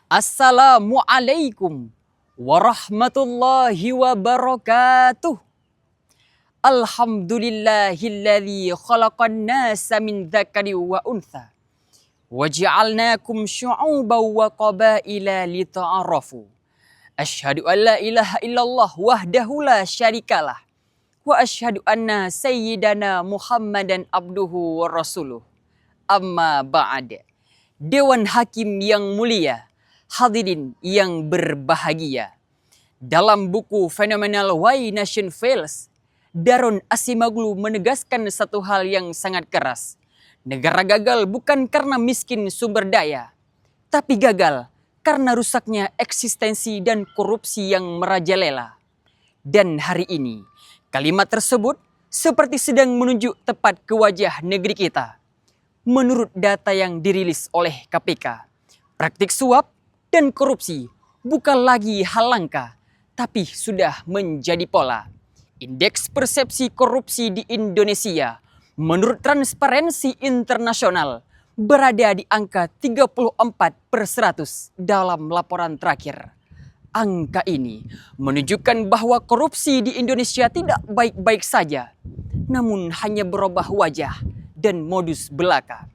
Assalamualaikum warahmatullahi wabarakatuh. Alhamdulillahilladzi khalaqan nasa min dzakari wa untha wa ja'alnakum syu'uban wa qabaila lita'arafu. Asyhadu an la ilaha illallah wahdahu la syarikalah wa asyhadu anna sayyidana Muhammadan abduhu wa rasuluh. Amma ba'd. Dewan Hakim yang mulia, hadirin yang berbahagia. Dalam buku fenomenal Why Nation Fails, Daron Acemoglu menegaskan satu hal yang sangat keras. Negara gagal bukan karena miskin sumber daya, tapi gagal karena rusaknya eksistensi dan korupsi yang merajalela. Dan hari ini, kalimat tersebut seperti sedang menunjuk tepat ke wajah negeri kita. Menurut data yang dirilis oleh KPK, praktik suap dan korupsi bukan lagi hal langka, tapi sudah menjadi pola. Indeks persepsi korupsi di Indonesia menurut Transparency International berada di angka 34/100 dalam laporan terakhir. Angka ini menunjukkan bahwa korupsi di Indonesia tidak baik-baik saja, namun hanya berubah wajah dan modus belaka.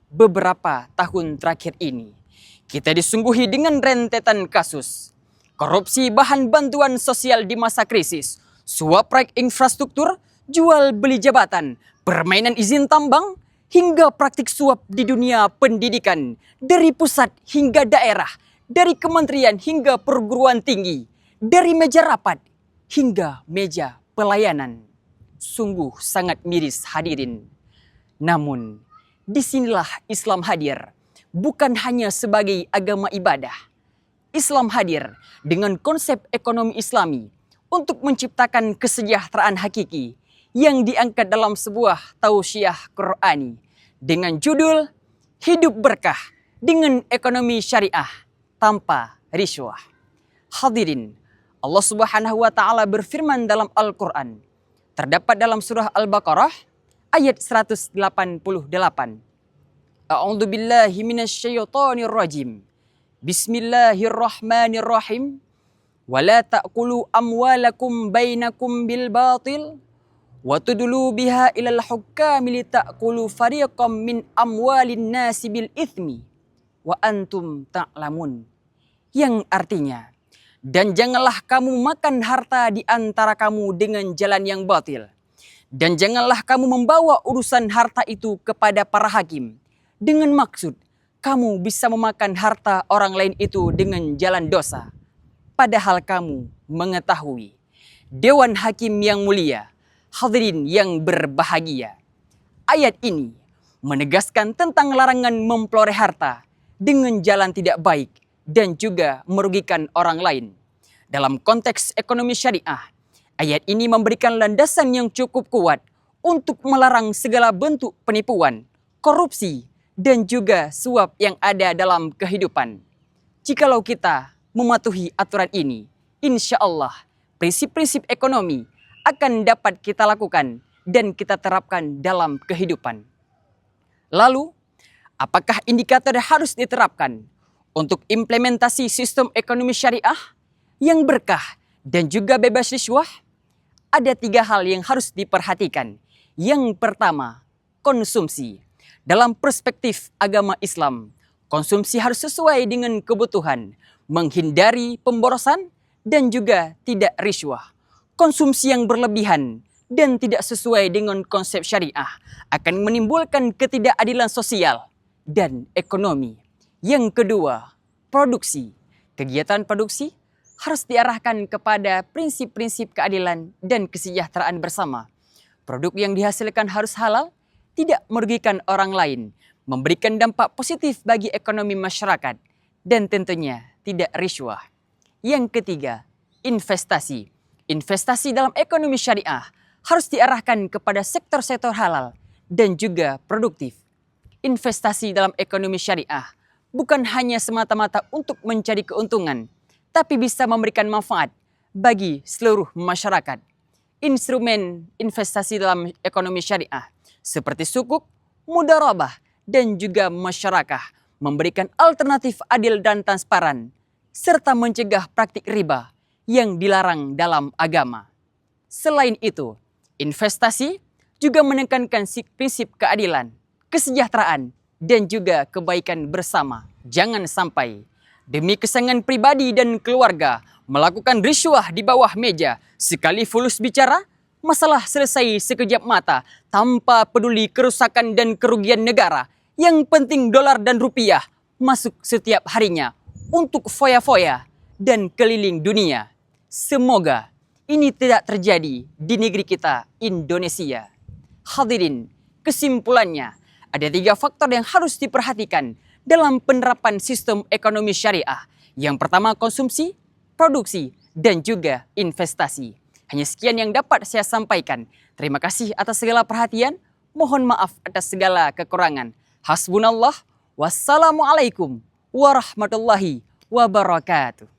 Beberapa tahun terakhir ini, kita disungguhi dengan rentetan kasus. Korupsi bahan bantuan sosial di masa krisis, suap proyek infrastruktur, jual beli jabatan, permainan izin tambang, hingga praktik suap di dunia pendidikan, dari pusat hingga daerah, dari kementerian hingga perguruan tinggi, dari meja rapat hingga meja pelayanan. Sungguh sangat miris hadirin. Namun, disinilah Islam hadir, bukan hanya sebagai agama ibadah. Islam hadir dengan konsep ekonomi Islami untuk menciptakan kesejahteraan hakiki yang diangkat dalam sebuah tausiah Qur'ani dengan judul Hidup Berkah dengan Ekonomi Syariah Tanpa Riswah. Hadirin, Allah Subhanahu wa taala berfirman dalam Al-Qur'an, terdapat dalam surah Al-Baqarah ayat 188. A'udzu billahi minasyaitonir rajim. Bismillahirrahmanirrahim. Wala ta'kulu amwalakum bainakum bil batil wa tudlu biha ilal hukami lita'kulu fariqam min amwalin nasi bil itsmi wa antum ta'lamun. Yang artinya, dan janganlah kamu makan harta di antara kamu dengan jalan yang batil. Dan janganlah kamu membawa urusan harta itu kepada para hakim dengan maksud kamu bisa memakan harta orang lain itu dengan jalan dosa. Padahal kamu mengetahui. Dewan Hakim yang mulia, hadirin yang berbahagia. Ayat ini menegaskan tentang larangan memperoleh harta dengan jalan tidak baik dan juga merugikan orang lain. Dalam konteks ekonomi syariah, ayat ini memberikan landasan yang cukup kuat untuk melarang segala bentuk penipuan, korupsi, dan juga suap yang ada dalam kehidupan. Jikalau kita mematuhi aturan ini, insya Allah prinsip-prinsip ekonomi akan dapat kita lakukan dan kita terapkan dalam kehidupan. Lalu, apakah indikator harus diterapkan untuk implementasi sistem ekonomi syariah yang berkah dan juga bebas riswah? Ada 3 hal yang harus diperhatikan. Yang pertama, konsumsi. Dalam perspektif agama Islam, konsumsi harus sesuai dengan kebutuhan, menghindari pemborosan dan juga tidak riswah. Konsumsi yang berlebihan dan tidak sesuai dengan konsep syariah akan menimbulkan ketidakadilan sosial dan ekonomi. Yang kedua, produksi. Kegiatan produksi harus diarahkan kepada prinsip-prinsip keadilan dan kesejahteraan bersama. Produk yang dihasilkan harus halal, tidak merugikan orang lain, memberikan dampak positif bagi ekonomi masyarakat, dan tentunya tidak riswah. Yang ketiga, investasi. Investasi dalam ekonomi syariah harus diarahkan kepada sektor-sektor halal dan juga produktif. Investasi dalam ekonomi syariah bukan hanya semata-mata untuk mencari keuntungan, tapi bisa memberikan manfaat bagi seluruh masyarakat. Instrumen investasi dalam ekonomi syariah seperti sukuk, mudharabah, dan juga masyarakat memberikan alternatif adil dan transparan, serta mencegah praktik riba yang dilarang dalam agama. Selain itu, investasi juga menekankan prinsip keadilan, kesejahteraan, dan juga kebaikan bersama. Jangan sampai demi kesenangan pribadi dan keluarga melakukan riswah di bawah meja, sekali fulus bicara, masalah selesai sekejap mata tanpa peduli kerusakan dan kerugian negara. Yang penting dolar dan rupiah masuk setiap harinya untuk foya-foya dan keliling dunia. Semoga ini tidak terjadi di negeri kita, Indonesia. Hadirin, kesimpulannya, ada 3 faktor yang harus diperhatikan dalam penerapan sistem ekonomi syariah. Yang pertama, konsumsi, produksi, dan juga investasi. Hanya sekian yang dapat saya sampaikan. Terima kasih atas segala perhatian. Mohon maaf atas segala kekurangan. Hasbunallah. Wassalamualaikum warahmatullahi wabarakatuh.